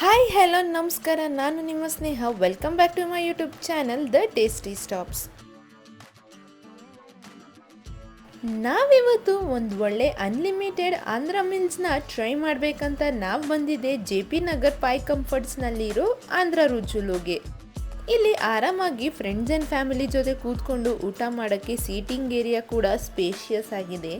Hi hello ನಮಸ್ಕಾರ, ನಾನು ನಿಮ್ಮ Sneha. Welcome back to my YouTube channel the tasty stops. ನಾವಿವತ್ತು ಒಂದು ಒಳ್ಳೆ ಅನ್ಲಿಮಿಟೆಡ್ ಆಂಧ್ರ ಮೀಲ್ಸ್ನ ಟ್ರೈ ಮಾಡಬೇಕಂತ ನಾವು ಬಂದಿದ್ದೆ JP ನಗರ್ ಪಾಯ್ ಕಂಫರ್ಟ್ಸ್ನಲ್ಲಿರೋ ಆಂಧ್ರ ರುಚುಲುಗೆ. ಇಲ್ಲಿ ಆರಾಮಾಗಿ ಫ್ರೆಂಡ್ಸ್ ಆ್ಯಂಡ್ ಫ್ಯಾಮಿಲಿ ಜೊತೆ ಕೂತ್ಕೊಂಡು ಊಟ ಮಾಡೋಕ್ಕೆ ಸೀಟಿಂಗ್ ಏರಿಯಾ ಕೂಡ ಸ್ಪೇಷಿಯಸ್ ಆಗಿದೆ.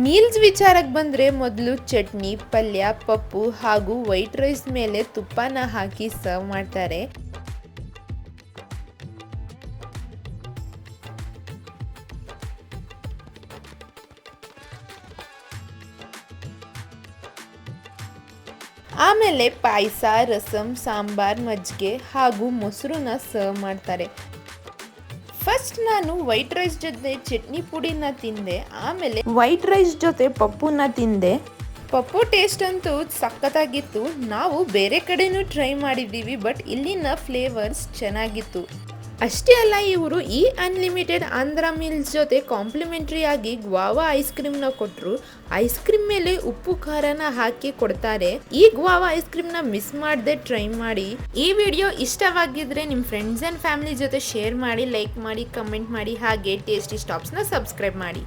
ಮೀಲ್ಸ್ ವಿಚಾರಕ್ಕೆ ಬಂದರೆ ಮೊದಲು ಚಟ್ನಿ, ಪಲ್ಯ, ಪಪ್ಪು ಹಾಗೂ ವೈಟ್ ರೈಸ್ ಮೇಲೆ ತುಪ್ಪನ ಹಾಕಿ ಸರ್ವ್ ಮಾಡ್ತಾರೆ. ಆಮೇಲೆ ಪಾಯಸ, ರಸಂ, ಸಾಂಬಾರ್, ಮಜ್ಜಿಗೆ ಹಾಗೂ ಮೊಸರನ್ನ ಸರ್ವ್ ಮಾಡ್ತಾರೆ. ಫಸ್ಟ್ ನಾನು ವೈಟ್ ರೈಸ್ ಜೊತೆ ಚಟ್ನಿ ಪುಡಿನ ತಿಂದೆ, ಆಮೇಲೆ ವೈಟ್ ರೈಸ್ ಜೊತೆ ಪಪ್ಪುನ ತಿಂದೆ. ಪಪ್ಪು ಟೇಸ್ಟ್ ಅಂತೂ ಸಖತ್ತಾಗಿತ್ತು. ನಾವು ಬೇರೆ ಕಡೆನೂ ಟ್ರೈ ಮಾಡಿದ್ದೀವಿ, ಬಟ್ ಇಲ್ಲಿನ ಫ್ಲೇವರ್ಸ್ ಚೆನ್ನಾಗಿತ್ತು. ಅಷ್ಟೇ ಅಲ್ಲ, ಇವರು ಈ ಅನ್ಲಿಮಿಟೆಡ್ ಆಂಧ್ರ ಮೀಲ್ಸ್ ಜೊತೆ ಕಾಂಪ್ಲಿಮೆಂಟ್ರಿ ಆಗಿ ಗ್ವಾವಾ ಐಸ್ ಕ್ರೀಮ್ನ ಕೊಟ್ಟರು. ಐಸ್ ಕ್ರೀಮ್ ಮೇಲೆ ಉಪ್ಪು ಖಾರನ ಹಾಕಿ ಕೊಡ್ತಾರೆ. ಈ ಗ್ವಾವಾ ಐಸ್ ಕ್ರೀಮ್ನ ಮಿಸ್ ಮಾಡದೆ ಟ್ರೈ ಮಾಡಿ. ಈ ವಿಡಿಯೋ ಇಷ್ಟವಾಗಿದ್ರೆ ನಿಮ್ಮ ಫ್ರೆಂಡ್ಸ್ ಆ್ಯಂಡ್ ಫ್ಯಾಮಿಲಿ ಜೊತೆ ಶೇರ್ ಮಾಡಿ, ಲೈಕ್ ಮಾಡಿ, ಕಮೆಂಟ್ ಮಾಡಿ, ಹಾಗೆ ಟೇಸ್ಟಿ ಸ್ಟಾಪ್ಸ್ನ ಸಬ್ಸ್ಕ್ರೈಬ್ ಮಾಡಿ.